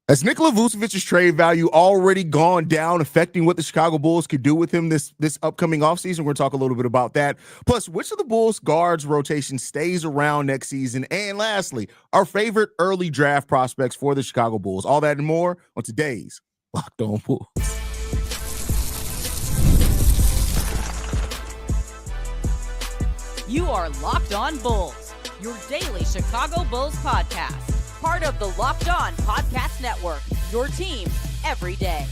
Has Nikola Vucevic's trade value already gone down, affecting what the Chicago Bulls could do with him this upcoming offseason? We're going to talk a little bit about that. Plus, which of the Bulls guards rotation stays around next season? And lastly, our favorite early draft prospects for the Chicago Bulls. All that and more on today's Locked On Bulls. You are Locked On Bulls, your daily Chicago Bulls podcast. Part of the Locked On Podcast Network, your team every day.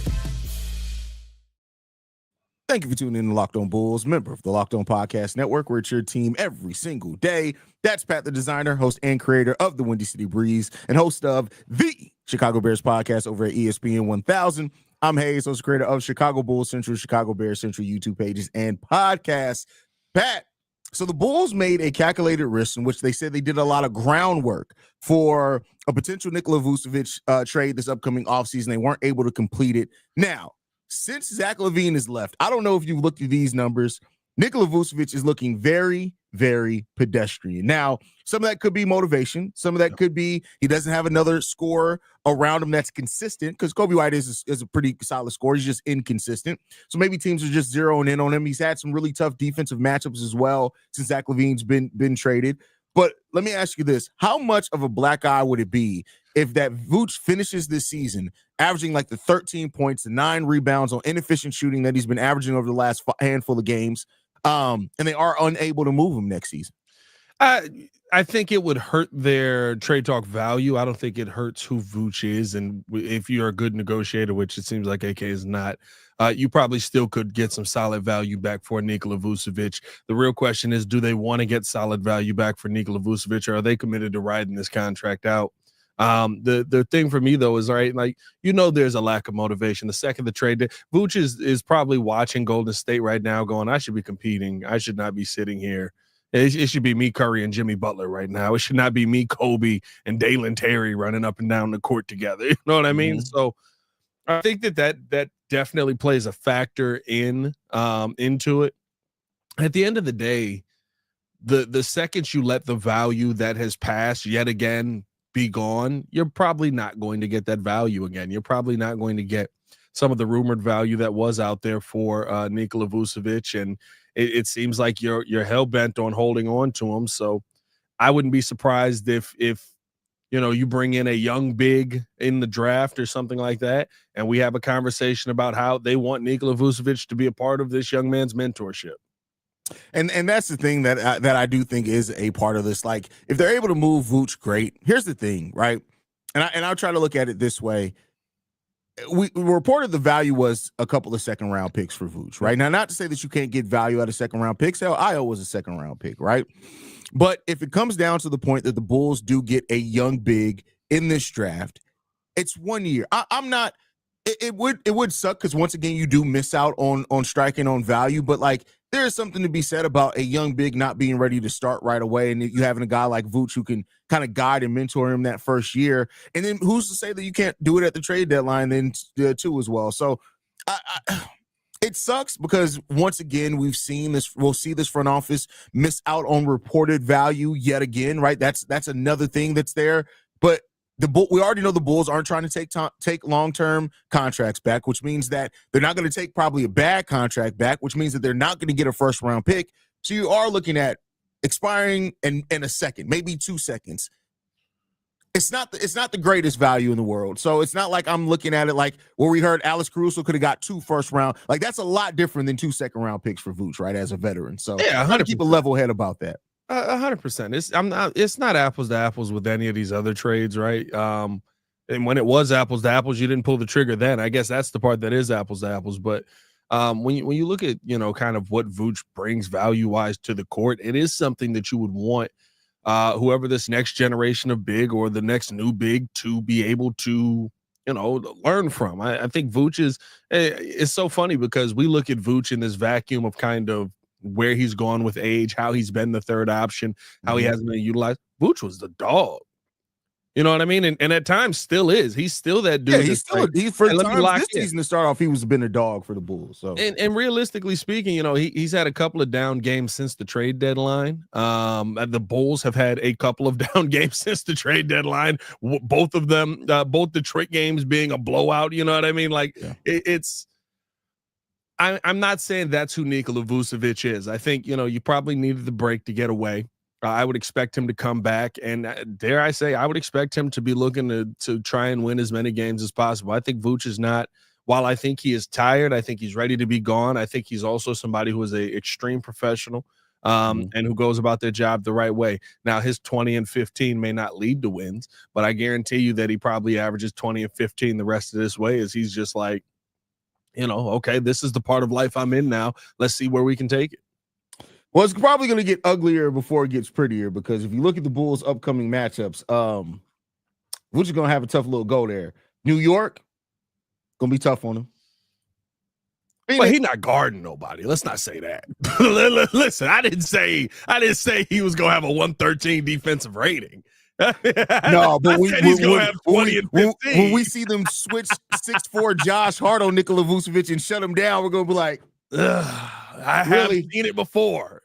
Thank you for tuning in to Locked On Bulls, member of the Locked On Podcast Network, where it's your team every single day. That's Pat the designer, host and creator of the Windy City Breeze, and host of the Chicago Bears podcast over at ESPN 1000. I'm Haize, host and creator of Chicago Bulls Central, Chicago Bears Central YouTube pages and podcasts. Pat, so the Bulls made a calculated risk in which they said they did a lot of groundwork for a potential Nikola Vucevic trade this upcoming offseason. They weren't able to complete it. Now, since Zach LaVine is left, I don't know if you've looked at these numbers. Nikola Vucevic is looking very, very pedestrian. Now, some of that could be motivation. Some of that could be he doesn't have another scorer around him that's consistent, because Coby White is a pretty solid scorer. He's just inconsistent. So maybe teams are just zeroing in on him. He's had some really tough defensive matchups as well since Zach LaVine's been traded. But let me ask you this. How much of a black eye would it be if that Vooch finishes this season averaging like the 13 points, the 9 rebounds on inefficient shooting that he's been averaging over the last handful of games, and they are unable to move him next season? I think it would hurt their trade talk value. I don't think it hurts who Vooch is. And if you're a good negotiator, which it seems like AK is not, you probably still could get some solid value back for Nikola Vucevic. The real question is, do they want to get solid value back for Nikola Vucevic, or are they committed to riding this contract out? The thing for me, though, is, right, like, there's a lack of motivation. The second the trade, Vooch is probably watching Golden State right now going, I should be competing. I should not be sitting here. It should be me, Curry, and Jimmy Butler right now. It should not be me, Kobe, and Dalen Terry running up and down the court together. You know what I mean? Mm-hmm. So I think that definitely plays a factor into it. At the end of the day, the second you let the value that has passed yet again be gone, you're probably not going to get that value again. You're probably not going to get some of the rumored value that was out there for Nikola Vucevic, and it seems like you're hell-bent on holding on to him. So I wouldn't be surprised if you bring in a young big in the draft or something like that, and we have a conversation about how they want Nikola Vucevic to be a part of this young man's mentorship. And that's the thing that I do think is a part of this. Like, if they're able to move Vooch, great. Here's the thing, right? And I'll try to look at it this way. We reported the value was a couple of second-round picks for Vooch, right? Now, not to say that you can't get value out of second-round picks. Hell, Ayo was a second-round pick, right? But if it comes down to the point that the Bulls do get a young big in this draft, it's 1 year. I'm not – it would suck, because once again, you do miss out on striking on value. But, like, there is something to be said about a young big not being ready to start right away, and you having a guy like Vooch who can kind of guide and mentor him that first year. And then who's to say that you can't do it at the trade deadline then too as well? So it sucks, because once again, we'll see this front office miss out on reported value yet again, right? That's another thing that's there. But we already know the Bulls aren't trying to take long-term contracts back, which means that they're not going to take probably a bad contract back, which means that they're not going to get a first-round pick. So you are looking at expiring in a second, maybe 2 seconds. It's not the greatest value in the world. So it's not like I'm looking at it like where we heard Alex Caruso could have got 2 first-round. Like, that's a lot different than 2 second-round picks for Vooch, right, as a veteran. So yeah, I'm going to keep a level head about that. 100%. It's not apples to apples with any of these other trades, right? And when it was apples to apples, you didn't pull the trigger then. I guess that's the part that is apples to apples. But when you look at kind of what Vooch brings value wise to the court, it is something that you would want whoever this next generation of big or the next new big to be able to learn from. I think Vooch it's so funny, because we look at Vooch in this vacuum of kind of where he's gone with age, how he's been the third option, how he hasn't been utilized. Vooch was the dog. You know what I mean? And at times still is. He's still that dude. Yeah, he's still he's for the times this in. season to start off, he was been a dog for the Bulls. So and realistically speaking, you know, he's had a couple of down games since the trade deadline. The Bulls have had a couple of down games since the trade deadline. Both of them, both Detroit games being a blowout. You know what I mean? Like I'm not saying that's who Nikola Vucevic is. I think, you know, you probably needed the break to get away. I would expect him to come back, and dare I say, I would expect him to be looking to try and win as many games as possible. I think Vuce is not, while I think he is tired, I think he's ready to be gone. I think he's also somebody who is a extreme professional and who goes about their job the right way. Now, his 20 and 15 may not lead to wins, but I guarantee you that he probably averages 20 and 15 the rest of this way, as he's just like, you know, okay, this is the part of life I'm in now. Let's see where we can take it. Well, it's probably going to get uglier before it gets prettier, because if you look at the Bulls' upcoming matchups, we're just going to have a tough little go there. New York, going to be tough on him. But he's not guarding nobody. Let's not say that. Listen, I didn't say he was going to have a 113 defensive rating. No, but he's going to have 20 and 15. When we see them switch 6'4" Josh Hart on Nikola Vucevic and shut him down, we're going to be like, I haven't seen it before.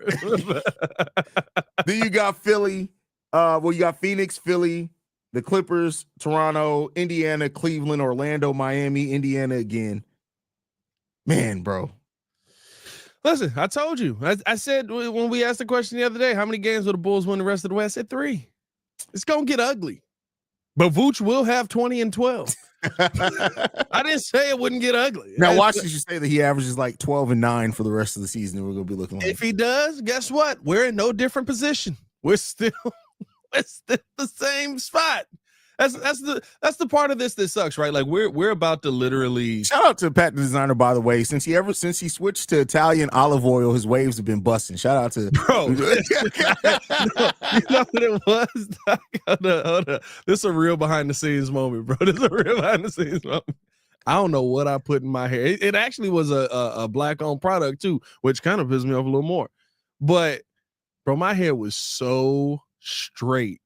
Then you got Philly. You got Phoenix, Philly, the Clippers, Toronto, Indiana, Cleveland, Orlando, Miami, Indiana again. Man, bro. Listen, I told you. I said when we asked the question the other day, how many games will the Bulls win the rest of the way? I said 3. It's going to get ugly. But Vooch will have 20 and 12. I didn't say it wouldn't get ugly. Now, watch this. You say that he averages like 12 and 9 for the rest of the season, and we're going to be looking like. If he does, guess what? We're in no different position. We're still the same spot. That's the part of this that sucks, right? Like we're about to literally. Shout out to Pat the designer, by the way. Since he switched to Italian olive oil, his waves have been busting. Shout out to bro. You know what it was? Hold on. This is a real behind the scenes moment, bro. This is a real behind the scenes moment. I don't know what I put in my hair. It actually was a black owned product too, which kind of pissed me off a little more. But bro, my hair was so straight.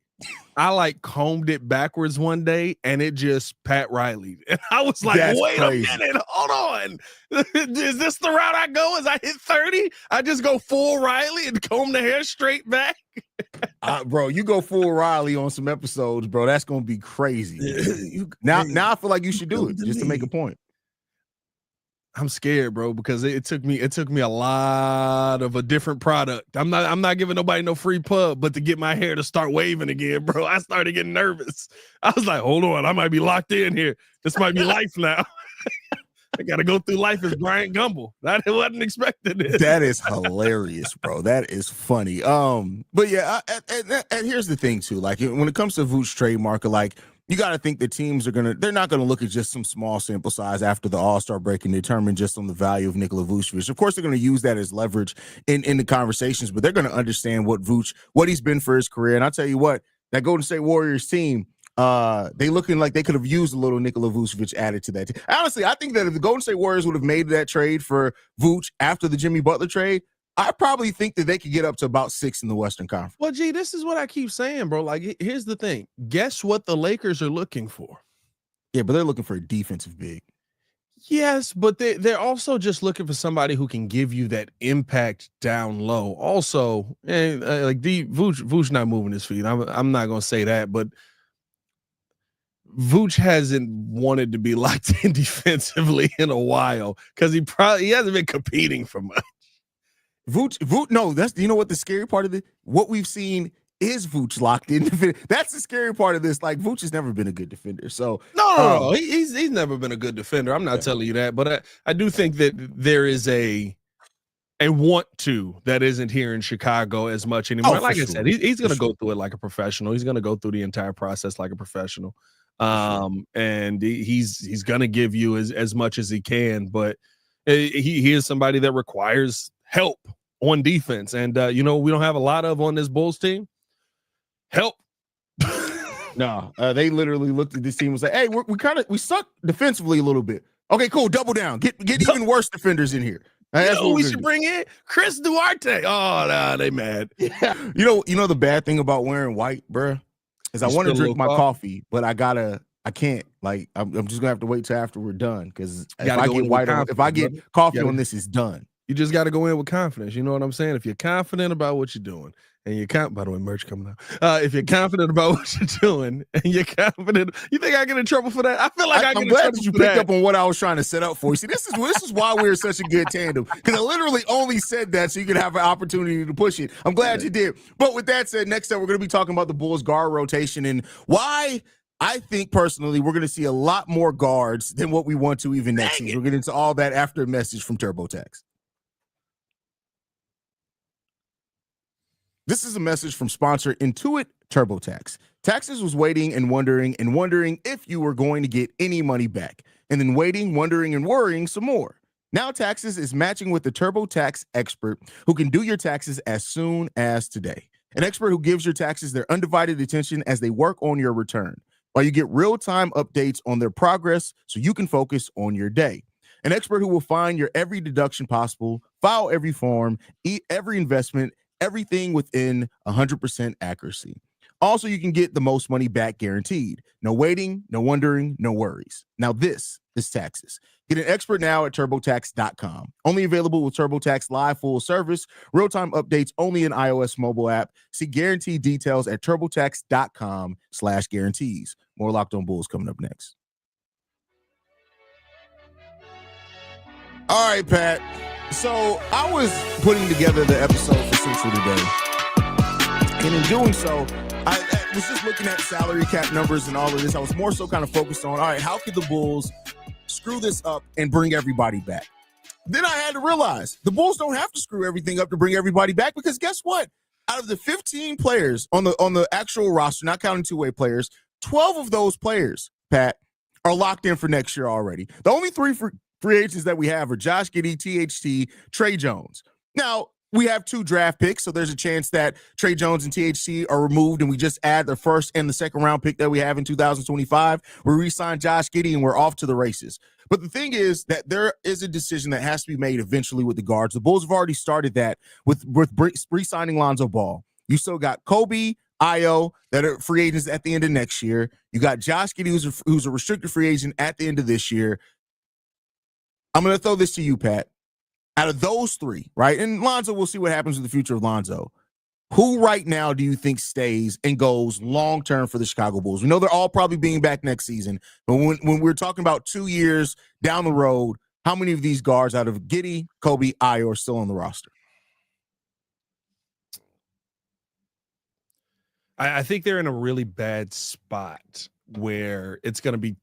I like combed it backwards one day and it just Pat Riley. And I was like, wait a minute, hold on. Is this the route I go? As I hit 30, I just go full Riley and comb the hair straight back? Bro, you go full Riley on some episodes, bro. That's going to be crazy. Now I feel like you should do it just to make a point. I'm scared, bro, because it took me a lot of a different product. I'm not giving nobody no free pub, but to get my hair to start waving again, bro, I started getting nervous. I was like, hold on, I might be locked in here. This might be life now. I got to go through life as Bryant Gumbel. I wasn't expecting this. That is hilarious, bro. That is funny. But yeah, and here's the thing too. Like when it comes to Vooch trade market, like you got to think the teams they're not going to look at just some small sample size after the All-Star break and determine just on the value of Nikola Vucevic. Of course, they're going to use that as leverage in the conversations, but they're going to understand what he's been for his career. And I'll tell you what, that Golden State Warriors team, they looking like they could have used a little Nikola Vucevic added to that. Honestly, I think that if the Golden State Warriors would have made that trade for Vooch after the Jimmy Butler trade, I probably think that they could get up to about 6 in the Western Conference. Well, gee, this is what I keep saying, bro. Like, here's the thing. Guess what the Lakers are looking for? Yeah, but they're looking for a defensive big. Yes, but they're also just looking for somebody who can give you that impact down low. Also, like Vooch not moving his feet. I'm not gonna say that, but Vooch hasn't wanted to be locked in defensively in a while because he hasn't been competing for much. Vooch, no, you know what the scary part of it? What we've seen is Vooch locked in. That's the scary part of this. Like Vooch has never been a good defender. So no. He's never been a good defender. I'm not telling you that, but I do think that there is a want to that isn't here in Chicago as much anymore. Like I said, he's going to go through it like a professional. He's going to go through the entire process like a professional. And he's going to give you as much as he can, but he is somebody that requires help on defense. And, we don't have a lot of on this Bulls team. Help. No, they literally looked at this team and said, hey, we suck defensively a little bit. Okay, cool. Double down. Get even worse defenders in here. That's what we should bring in Chris Duarte. Oh, no, they mad. Yeah. You know the bad thing about wearing white, bruh, because I want to drink my coffee, but I can't. Like, I'm just gonna have to wait till after we're done, because if I get coffee on this, it's done. You just got to go in with confidence. You know what I'm saying? If you're confident about what you're doing, and you're by the way, merch coming out. If you're confident about what you're doing, and you're confident, you think I get in trouble for that? I feel like I'm glad that you picked up on what I was trying to set up for you. See, this is why we're such a good tandem, because I literally only said that so you could have an opportunity to push it. I'm glad you did. But with that said, next up, we're going to be talking about the Bulls guard rotation and why I think personally we're going to see a lot more guards than what we want to even next season. We'll get into all that after a message from TurboTax. This is a message from sponsor Intuit TurboTax. Taxes was waiting and wondering if you were going to get any money back, and then waiting, wondering, and worrying some more. Now Taxes is matching with the TurboTax expert who can do your taxes as soon as today. An expert who gives your taxes their undivided attention as they work on your return, while you get real-time updates on their progress so you can focus on your day. An expert who will find your every deduction possible, file every form, eat every investment, everything within 100% accuracy. Also, you can get the most money back guaranteed. No waiting, no wondering, no worries. Now this is Taxes. Get an expert now at TurboTax.com. Only available with TurboTax Live full service. Real-time updates only in iOS mobile app. See guaranteed details at TurboTax.com/guarantees. More Locked On Bulls coming up next. All right, Pat. So I was putting together the episode for Central today, and in doing so, I was just looking at salary cap numbers and all of this. I was more so kind of focused on, all right, how could the Bulls screw this up and bring everybody back? Then I had to realize the Bulls don't have to screw everything up to bring everybody back, because guess what? Out of the 15 players on the actual roster, not counting two-way players, 12 of those players, Pat, are locked in for next year already. The only three free agents that we have are Josh Giddey, THT, Trey Jones. Now, we have 2 draft picks, so there's a chance that Trey Jones and THT are removed, and we just add the first and the second round pick that we have in 2025. We re-sign Josh Giddey, and we're off to the races. But the thing is that there is a decision that has to be made eventually with the guards. The Bulls have already started that with re-signing Lonzo Ball. You still got Coby, Ayo, that are free agents at the end of next year. You got Josh Giddey, who's a restricted free agent at the end of this year. I'm going to throw this to you, Pat. Out of those 3, right? And Lonzo, we'll see what happens with the future of Lonzo. Who right now do you think stays and goes long-term for the Chicago Bulls? We know they're all probably being back next season, but when we're talking about 2 years down the road, how many of these guards out of Giddey, Coby, Ayo are still on the roster? I think they're in a really bad spot where it's going to be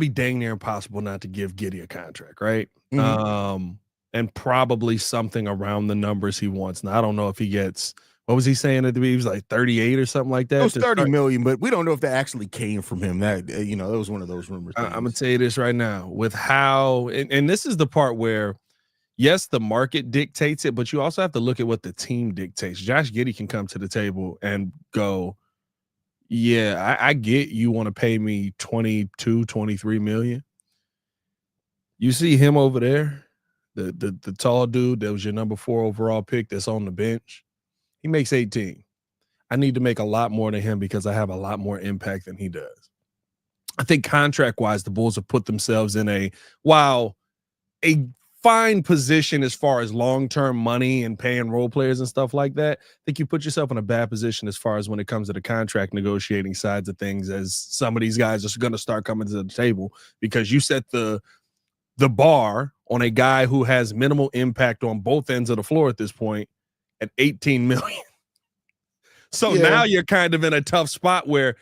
dang near impossible not to give Giddey a contract, right? Mm-hmm. And probably something around the numbers he wants. Now, I don't know if he gets, what was he saying at the beginning? He was like 38 or something like that. It was 30 million, but we don't know if that actually came from him. That, that was one of those rumors. I'm going to tell you this right now, with how, and this is the part where, yes, the market dictates it, but you also have to look at what the team dictates. Josh Giddey can come to the table and go, yeah, I get you want to pay me 22, 23 million. You see him over there, the tall dude that was your number 4 overall pick that's on the bench. He makes 18. I need to make a lot more than him because I have a lot more impact than he does. I think contract-wise, the Bulls have put themselves in a fine position as far as long-term money and paying role players and stuff like that. I think you put yourself in a bad position as far as when it comes to the contract negotiating sides of things, as some of these guys are going to start coming to the table because you set the bar on a guy who has minimal impact on both ends of the floor at this point at 18 million. So now you're kind of in a tough spot where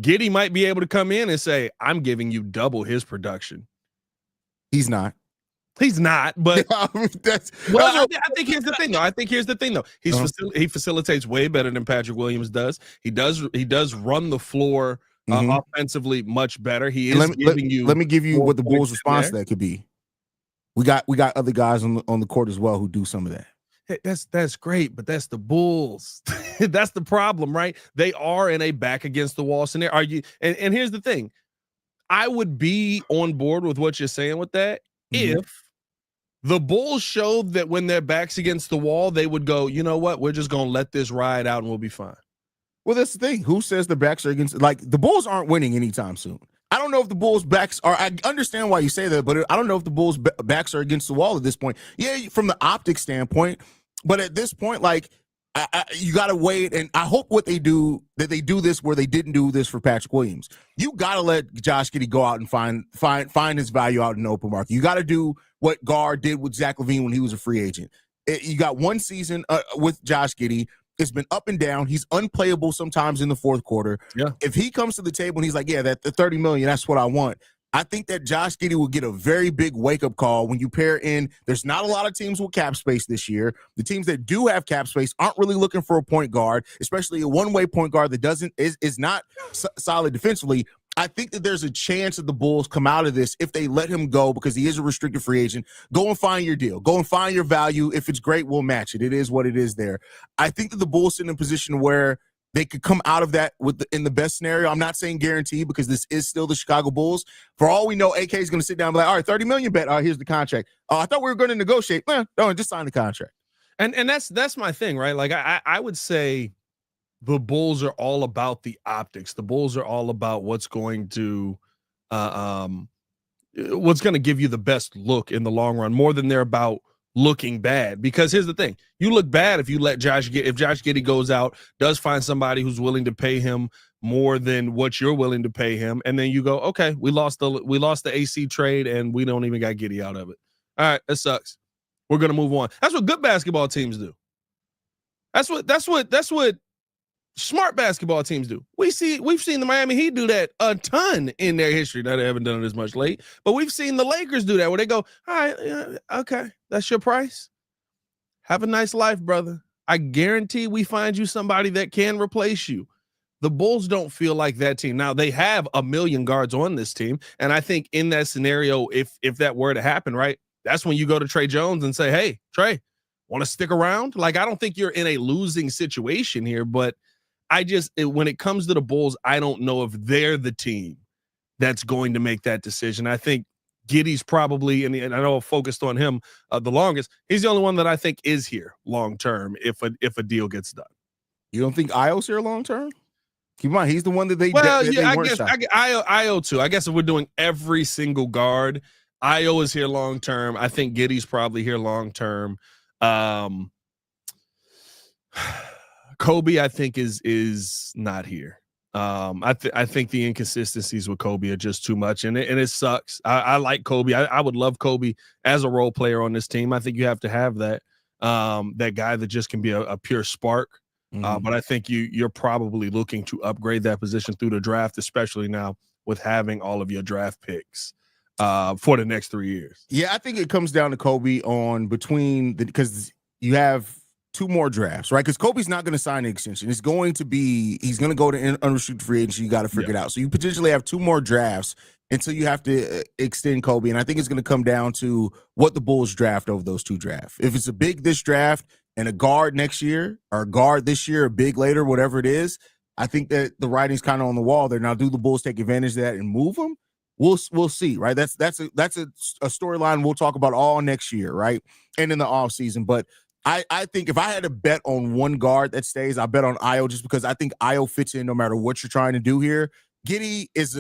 Giddey might be able to come in and say, I'm giving you double his production. He's not, but I think here's the thing, though. He facilitates way better than Patrick Williams does. He does run the floor offensively much better. Let me give you what the Bulls' response to that could be. We got other guys on the court as well who do some of that. Hey, that's great, but that's the Bulls. That's the problem, right? They are in a back against the wall scenario. And here's the thing. I would be on board with what you're saying with that if the Bulls showed that when their backs against the wall, they would go, you know what? We're just going to let this ride out and we'll be fine. Well, that's the thing. Who says the backs are against? Like, the Bulls aren't winning anytime soon. I don't know if the Bulls' backs are. I understand why you say that, but I don't know if the Bulls' backs are against the wall at this point. Yeah, from the optic standpoint, but at this point, like, you got to wait. And I hope what they do, that they do this where they didn't do this for Patrick Williams. You got to let Josh Giddey go out and find his value out in the open market. You got to do what Gar did with Zach LaVine when he was a free agent. You got one season with Josh Giddey. It's been up and down. He's unplayable sometimes in the fourth quarter. Yeah. If he comes to the table and he's like, yeah, that the $30 million, that's what I want. I think that Josh Giddey will get a very big wake-up call when you pair in. There's not a lot of teams with cap space this year. The teams that do have cap space aren't really looking for a point guard, especially a one-way point guard that is not solid defensively. I think that there's a chance that the Bulls come out of this if they let him go, because he is a restricted free agent. Go and find your deal. Go and find your value. If it's great, we'll match it. It is what it is there. I think that the Bulls sit in a position where they could come out of that in the best scenario. I'm not saying guarantee, because this is still the Chicago Bulls. For all we know, AK is going to sit down and be like, all right, $30 million bet. Here's the contract. I thought we were going to negotiate. No, just sign the contract. And that's my thing, right? Like, I would say the Bulls are all about the optics. The Bulls are all about what's going to give you the best look in the long run, more than they're about looking bad. Because here's the thing: you look bad if Josh Giddey goes out, does find somebody who's willing to pay him more than what you're willing to pay him, and then you go, okay, we lost the AC trade, and we don't even got Giddey out of it. All right, that sucks. We're gonna move on. That's what good basketball teams do. That's what smart basketball teams do. We've seen the Miami Heat do that a ton in their history. Now, they haven't done it as much late, but we've seen the Lakers do that, where they go, all right, okay, that's your price. Have a nice life, brother. I guarantee we find you somebody that can replace you. The Bulls don't feel like that team. Now, they have 1 million guards on this team, and I think in that scenario, if that were to happen, right, that's when you go to Trey Jones and say, hey, Trey, want to stick around? Like, I don't think you're in a losing situation here, but when it comes to the Bulls, I don't know if they're the team that's going to make that decision. I think Giddey's probably, and I know I've focused on him the longest. He's the only one that I think is here long term if a deal gets done. You don't think Ayo's here long term? Keep in mind, he's the one that they. Well, yeah, I guess Ayo too. I guess if we're doing every single guard, Ayo is here long term. I think Giddey's probably here long term. Coby, I think, is not here. I think the inconsistencies with Coby are just too much, and it sucks. I like Coby. I would love Coby as a role player on this team. I think you have to have that guy that just can be a pure spark. But I think you're probably looking to upgrade that position through the draft, especially now with having all of your draft picks for the next 3 years. Yeah, I think it comes down to Coby because you have 2 more drafts, right? Because Kobe's not going to sign an extension. He's going to go to unrestricted free agency. You got to figure it out. So you potentially have 2 more drafts until you have to extend Coby. And I think it's going to come down to what the Bulls draft over those 2 drafts. If it's a big this draft and a guard next year, or a guard this year, a big later, whatever it is, I think that the writing's kind of on the wall there. Now, do the Bulls take advantage of that and move them? We'll see, right? That's a storyline we'll talk about all next year, right? And in the offseason. But I think if I had to bet on one guard that stays, I bet on Ayo, just because I think Ayo fits in no matter what you're trying to do here. Giddey is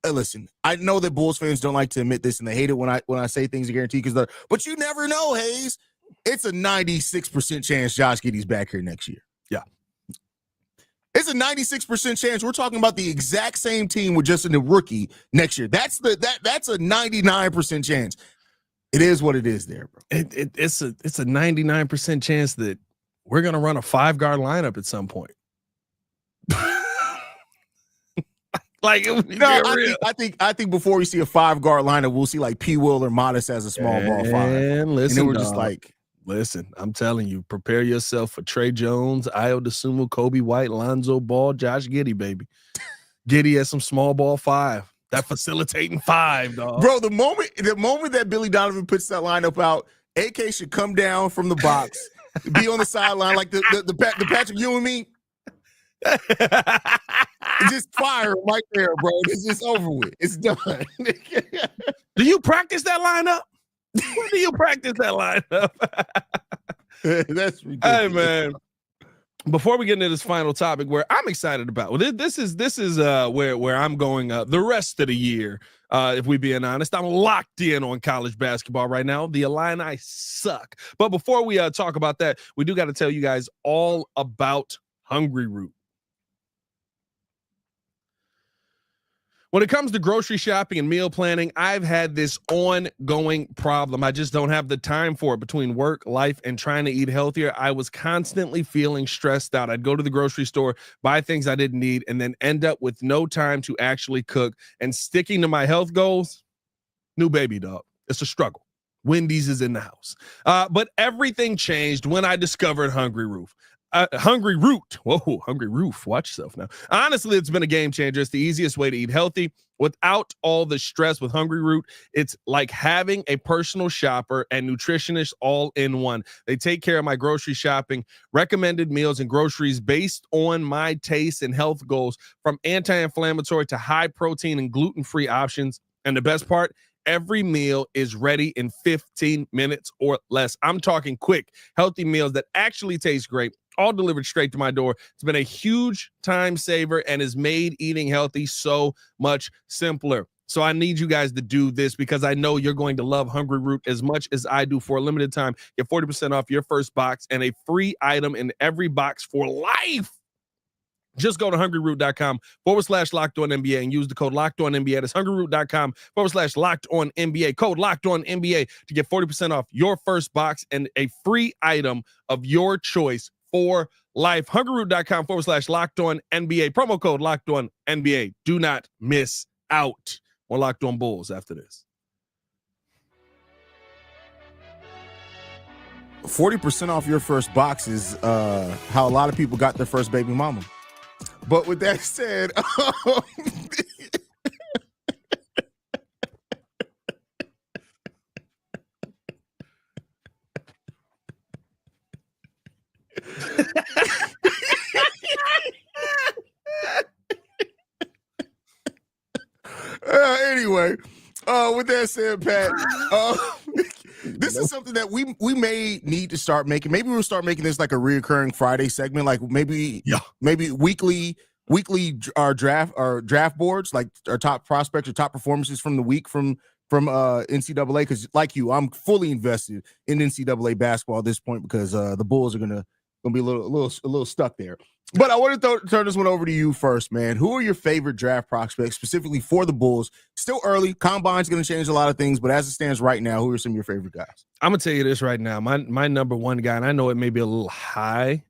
listen, I know that Bulls fans don't like to admit this, and they hate it when I say things are guaranteed, but you never know, Haize. It's a 96% chance Josh Giddey's back here next year. Yeah. It's a 96% chance. We're talking about the exact same team with just a rookie next year. That's a 99% chance. It is what it is there, bro. It's a 99% chance that we're gonna run a 5-guard lineup at some point. Like, I think before we see a 5-guard lineup, we'll see like P. Will or Modest as a small ball 5. And then we're just like, listen, I'm telling you, prepare yourself for Trey Jones, Ayo Dosunmu, Coby White, Lonzo Ball, Josh Giddey, baby. Giddey as some small ball 5. That facilitating 5, dog. Bro, the moment that Billy Donovan puts that lineup out, AK should come down from the box, be on the sideline like the Patrick Ewing meme. Just fire him right there, bro. It's just over with. It's done. Do you practice that lineup? When do you practice that lineup? That's ridiculous. Hey, man. before we get into this final topic, where I'm excited about, well, this is where I'm going the rest of the year. If we being honest, I'm locked in on college basketball right now. The Illini suck. But before we talk about that, we do got to tell you guys all about Hungry Root. When it comes to grocery shopping and meal planning, I've had this ongoing problem. I just don't have the time for it between work, life, and trying to eat healthier. I was constantly feeling stressed out. I'd go to the grocery store, buy things I didn't need, and then end up with no time to actually cook. And sticking to my health goals, new baby, dog. It's a struggle. Wendy's is in the house. But everything changed when I discovered Hungry Root. Hungry Root. Whoa, Hungry Roof. Watch yourself now. Honestly, it's been a game changer. It's the easiest way to eat healthy without all the stress with Hungry Root. It's like having a personal shopper and nutritionist all in one. They take care of my grocery shopping, recommended meals and groceries based on my taste and health goals, from anti-inflammatory to high protein and gluten-free options. And the best part, every meal is ready in 15 minutes or less. I'm talking quick, healthy meals that actually taste great, all delivered straight to my door. It's been a huge time saver and has made eating healthy so much simpler. So I need you guys to do this because I know you're going to love Hungry Root as much as I do. For a limited time, get 40% off your first box and a free item in every box for life. Just go to hungryroot.com/LockedOnNBA and use the code LockedOnNBA. That's hungryroot.com/LockedOnNBA. Code LockedOnNBA to get 40% off your first box and a free item of your choice for life. hungryroot.com/LockedOnNBA. Promo code LockedOnNBA. Do not miss out on Locked On Bulls after this. 40% off your first box is how a lot of people got their first baby mama. But with that said, anyway, with that said, Pat, this is something that we may need to start making. Maybe we'll start making this like a reoccurring Friday segment, like maybe weekly our draft boards, like our top prospects or top performances from the week from NCAA. Because like you, I'm fully invested in NCAA basketball at this point because the Bulls are gonna be a little stuck there. But I want to turn this one over to you first, man. Who are your favorite draft prospects, specifically for the Bulls? Still early. Combine's going to change a lot of things, but as it stands right now, who are some of your favorite guys? I'm going to tell you this right now. My number one guy, and I know it may be a little high,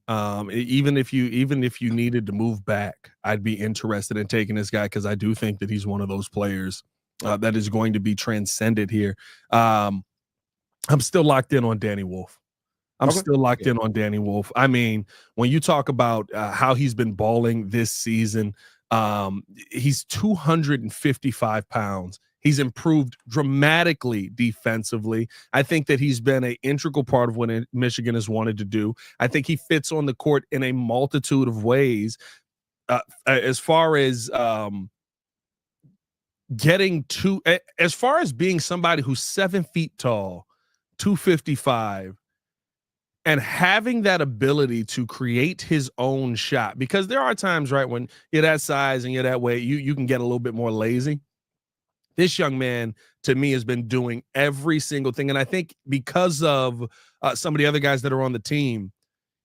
even if you needed to move back, I'd be interested in taking this guy because I do think that he's one of those players that is going to be transcended here. I'm still locked in on Danny Wolf. I'm still locked in on Danny Wolf. I mean, when you talk about how he's been balling this season, he's 255 pounds. He's improved dramatically defensively. I think that he's been an integral part of what Michigan has wanted to do. I think he fits on the court in a multitude of ways. As far as as far as being somebody who's 7 feet tall, 255, and having that ability to create his own shot, because there are times, right, when you're that size and you're that weight, you can get a little bit more lazy. This young man, to me, has been doing every single thing. And I think because of some of the other guys that are on the team,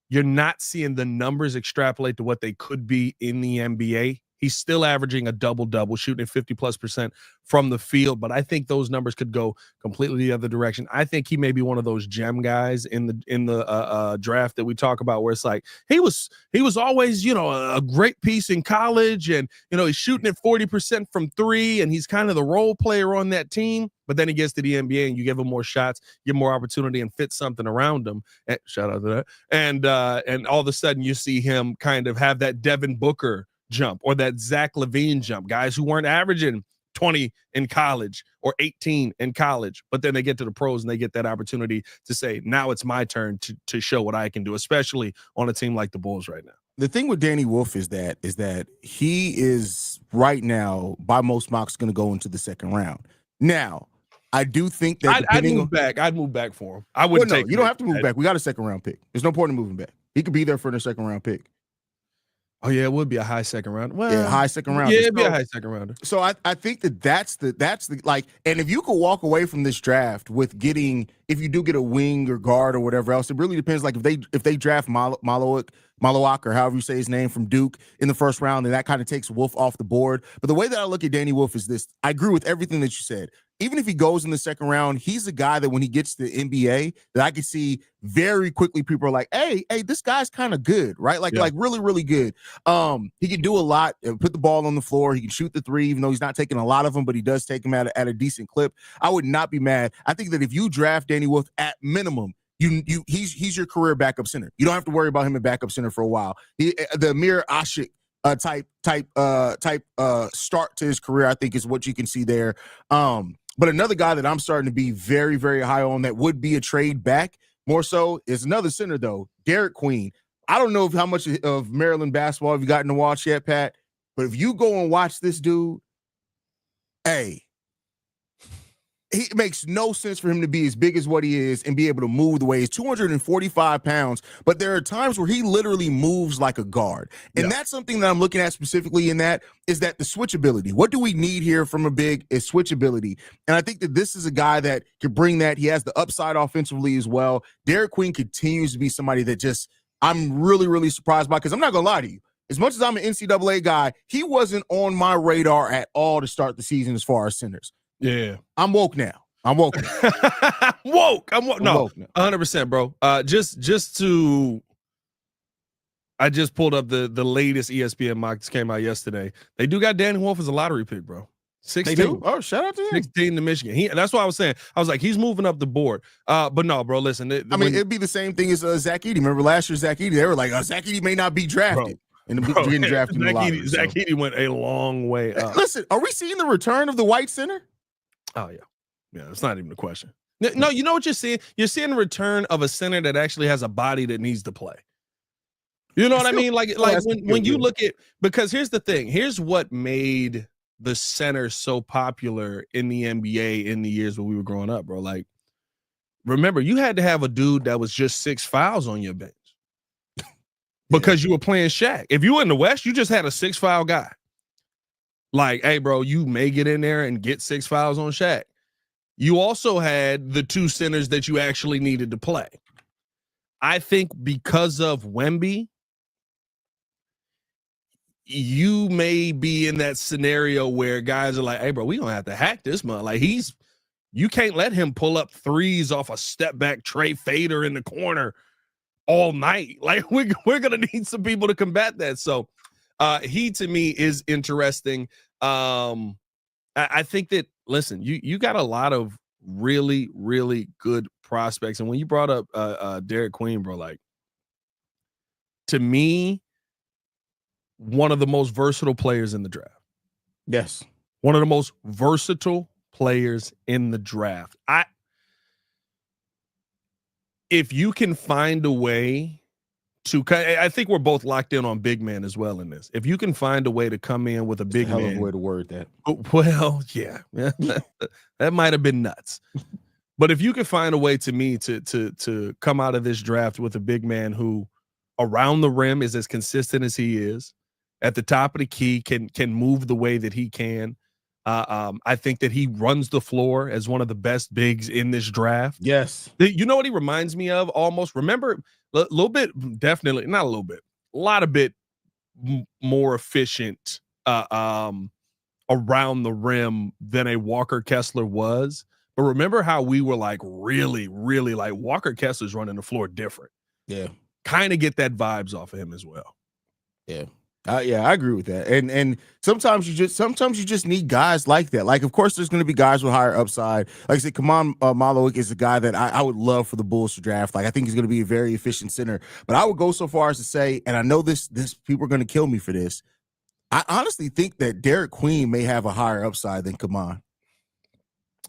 you're not seeing the numbers extrapolate to what they could be in the NBA. He's still averaging a double-double, shooting at 50+% from the field, but I think those numbers could go completely the other direction. I think he may be one of those gem guys in the draft that we talk about, where it's like he was always, a great piece in college, and he's shooting at 40% from three, and he's kind of the role player on that team. But then he gets to the NBA, and you give him more shots, give him more opportunity, and fit something around him. And shout out to that. And all of a sudden, you see him kind of have that Devin Booker jump or that Zach LaVine jump, guys who weren't averaging 20 in college or 18 in college, but then they get to the pros and they get that opportunity to say, now it's my turn to show what I can do, especially on a team like the Bulls right now. The thing with Danny Wolf is that he is right now, by most mocks, going to go into the second round. Now, I do think that I'd move back for him. I wouldn't take. You don't have to move back. We got a second round pick. There's no point in moving back. He could be there for the second round pick. Oh yeah, it would be a high second round. Well, Yeah, high second rounder. Yeah, it'd be a high second rounder. So I think that's the like, and if you could walk away from this draft with getting, if you do get a wing or guard or whatever else, it really depends. Like if they draft Malowak or however you say his name from Duke in the first round, then that kind of takes Wolf off the board. But the way that I look at Danny Wolf is this: I agree with everything that you said. Even if he goes in the second round, he's a guy that when he gets to the NBA, that I can see very quickly people are like, hey, this guy's kind of good, right? Like really, really good. He can do a lot, put the ball on the floor. He can shoot the three, even though he's not taking a lot of them, but he does take them at a decent clip. I would not be mad. I think that if you draft Danny Wolf at minimum, he's your career backup center. You don't have to worry about him at backup center for a while. The Amir Ashik type start to his career, I think, is what you can see there. But another guy that I'm starting to be very, very high on that would be a trade back more so is another center, though, Derrick Queen. I don't know how much of Maryland basketball have you gotten to watch yet, Pat, but if you go and watch this dude, hey, it makes no sense for him to be as big as what he is and be able to move the way he's 245 pounds. But there are times where he literally moves like a guard. And that's something that I'm looking at specifically in that is that the switchability. What do we need here from a big is switchability. And I think that this is a guy that could bring that. He has the upside offensively as well. Derrick Queen continues to be somebody that just I'm really, really surprised by, because I'm not going to lie to you. As much as I'm an NCAA guy, he wasn't on my radar at all to start the season as far as centers. Yeah. I'm woke now. I'm woke. woke. No, 100%, bro. I just pulled up the latest ESPN mock that came out yesterday. They do got Danny Wolf as a lottery pick, bro. 16. They do? Oh, shout out to him. 16 to Michigan. That's what I was saying. I was like, he's moving up the board. But no, bro, listen. It'd be the same thing as Zach Edey. Remember last year, Zach Edey? They were like, Zach Edey may not be drafted. And getting drafted in the lottery. Zach Edey went a long way up. Listen, are we seeing the return of the white center? Oh, yeah. Yeah, it's not even a question. No, you know what you're seeing? You're seeing the return of a center that actually has a body that needs to play. You know what I mean? Like when you look at, because here's the thing. Here's what made the center so popular in the NBA in the years when we were growing up, bro. Like, remember, you had to have a dude that was just 6 fouls on your bench because you were playing Shaq. If you were in the West, you just had a 6 foul guy. Like, hey, bro, you may get in there and get 6 fouls on Shaq. You also had the 2 centers that you actually needed to play. I think because of Wemby, you may be in that scenario where guys are like, hey, bro, we don't have to hack this man. Like, you can't let him pull up threes off a step back Trey fader in the corner all night. Like, we're going to need some people to combat that. So, he to me is interesting. I think that, listen, you got a lot of really, really good prospects. And when you brought up Derrick Queen, bro, like, to me, one of the most versatile players in the draft. Yes. One of the most versatile players in the draft. If you can find a way to, I think we're both locked in on big man as well in this. If you can find a way to come in with a big man, hell of a way to word that. Well, yeah, that might have been nuts. But if you could find a way to me to come out of this draft with a big man who around the rim is as consistent as he is, at the top of the key, can move the way that he can. I think that he runs the floor as one of the best bigs in this draft. Yes. You know what he reminds me of almost? Remember, a little bit, definitely, not a little bit, a lot of bit more efficient around the rim than a Walker Kessler was. But remember how we were like really, really like Walker Kessler's running the floor different. Yeah. Kind of get that vibes off of him as well. Yeah. Yeah, I agree with that. And sometimes you just need guys like that. Like, of course, there's going to be guys with higher upside. Like I said, Kaman Malowik is a guy that I would love for the Bulls to draft. Like, I think he's going to be a very efficient center. But I would go so far as to say, and I know this people are going to kill me for this, I honestly think that Derrick Queen may have a higher upside than Kaman.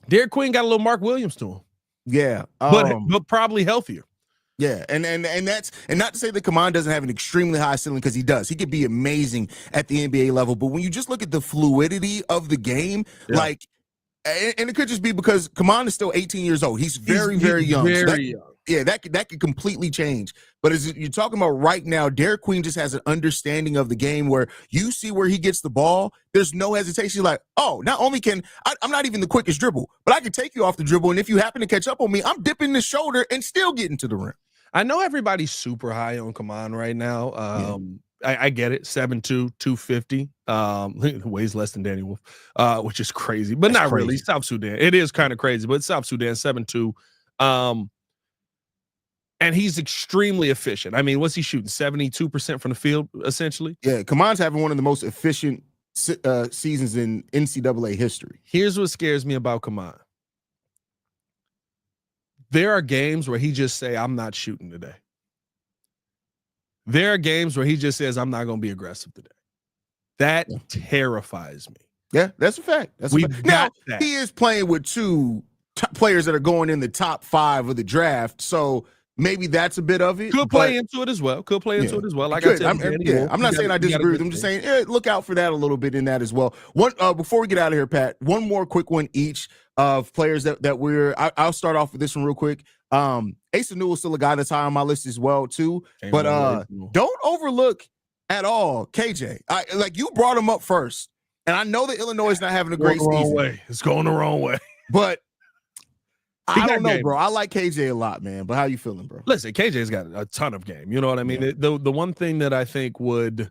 Derrick Queen got a little Mark Williams to him. Yeah, but probably healthier. Yeah, and that's, and not to say that Kaman doesn't have an extremely high ceiling, because he does. He could be amazing at the NBA level. But when you just look at the fluidity of the game, like, and it could just be because Kaman is still 18 years old. He's very young. Very young. Yeah, that could completely change. But as you're talking about right now, Derrick Queen just has an understanding of the game where you see where he gets the ball. There's no hesitation. Like, oh, not only can I'm not even the quickest dribble, but I can take you off the dribble. And if you happen to catch up on me, I'm dipping the shoulder and still getting to the rim. I know everybody's super high on Kaman right now. I get it. 7'2", 250. Weighs less than Danny Wolf, which is crazy, but that's not crazy. Really. South Sudan. It is kind of crazy, but South Sudan, 7'2". And he's extremely efficient. I mean, what's he shooting? 72% from the field, essentially? Yeah, Kaman's having one of the most efficient seasons in NCAA history. Here's what scares me about Kaman. There are games where he just say, I'm not shooting today. There are games where he just says, I'm not going to be aggressive today. That terrifies me. Yeah, that's a fact. Now, he is playing with two players that are going in the top 5 of the draft, so maybe that's a bit of it. Could play into it as well. Like I said, I'm not saying I disagree with him. I'm just saying look out for that a little bit in that as well. One before we get out of here, Pat, one more quick one each of players that I'll start off with this one real quick. Asa Newell is still a guy that's high on my list as well too. But don't overlook at all KJ. Like you brought him up first, and I know that Illinois is not having a great season. It's going the wrong way. But I don't know, bro. I like KJ a lot, man. But how you feeling, bro? Listen, KJ's got a ton of game. You know what I mean? Yeah. The one thing that I think would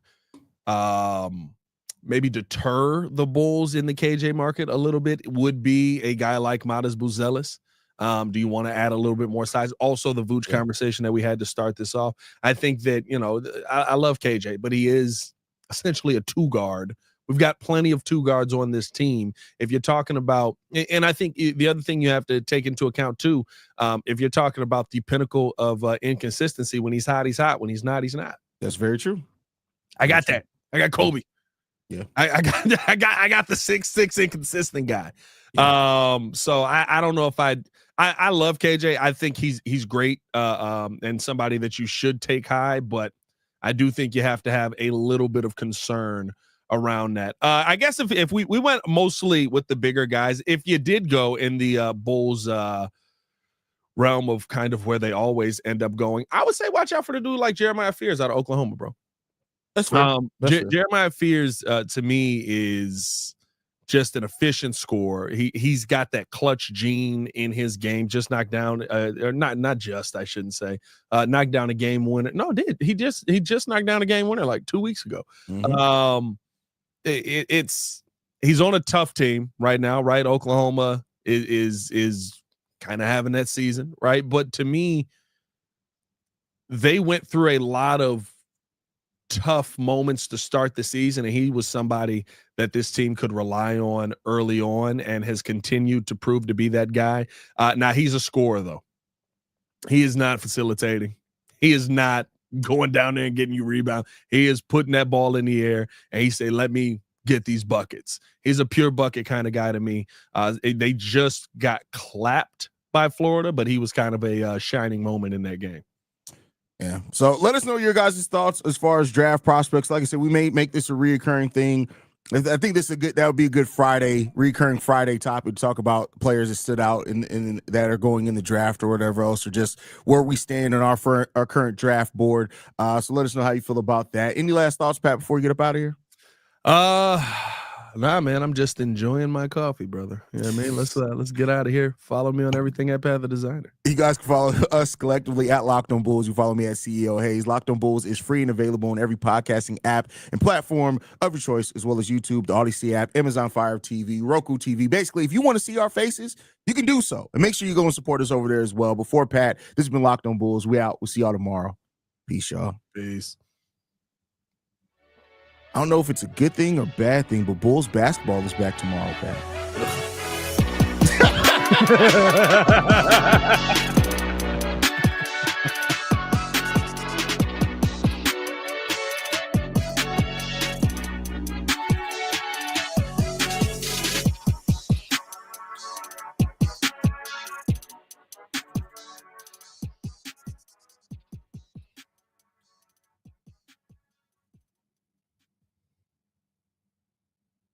maybe deter the Bulls in the KJ market a little bit would be a guy like Matas Buzelis. Do you want to add a little bit more size? Also, the Vooch conversation that we had to start this off. I think that, I love KJ, but he is essentially a 2-guard. We've got plenty of 2 guards on this team. If you're talking about, and I think the other thing you have to take into account too, if you're talking about the pinnacle of inconsistency, when he's hot, he's hot. When he's not, he's not. That's very true. I got that. I got Coby. Yeah. I got the 6'6" inconsistent guy. Yeah. So I don't know if I love KJ. I think he's great and somebody that you should take high, but I do think you have to have a little bit of concern around that. I guess if we went mostly with the bigger guys, if you did go in the Bulls realm of kind of where they always end up going, I would say watch out for the dude like Jeremiah Fears out of Oklahoma, bro. That's fair. Jeremiah Fears to me is just an efficient scorer. He's got that clutch gene in his game. Just knocked down, or not just, I shouldn't say, knocked down a game winner. No, he just knocked down a game winner like 2 weeks ago. Mm-hmm. He's on a tough team right now, right? Oklahoma is kind of having that season, right? But to me, they went through a lot of tough moments to start the season, and he was somebody that this team could rely on early on and has continued to prove to be that guy. Now, he's a scorer, though. He is not facilitating. He is not going down there and getting you rebound. He is putting that ball in the air, and he say, let me get these buckets. He's a pure bucket kind of guy to me. They just got clapped by Florida, but he was kind of a shining moment in that game. Yeah. So let us know your guys' thoughts as far as draft prospects. Like I said, we may make this a reoccurring thing. I think that would be a good recurring Friday topic to talk about players that stood out in that are going in the draft or whatever else, or just where we stand on our current draft board. So let us know how you feel about that. Any last thoughts, Pat, before we get up out of here? Nah, man, I'm just enjoying my coffee, brother. You know what I mean? Let's get out of here. Follow me on everything at Path the Designer. You guys can follow us collectively at Locked On Bulls. You follow me at CEO Haize. Locked On Bulls is free and available on every podcasting app and platform of your choice, as well as YouTube, the Odyssey app, Amazon Fire TV, Roku TV. Basically, if you want to see our faces, you can do so. And make sure you go and support us over there as well. Before Pat, this has been Locked On Bulls. We out. We'll see y'all tomorrow. Peace, y'all. Peace. I don't know if it's a good thing or bad thing, but Bulls basketball is back tomorrow, Pat.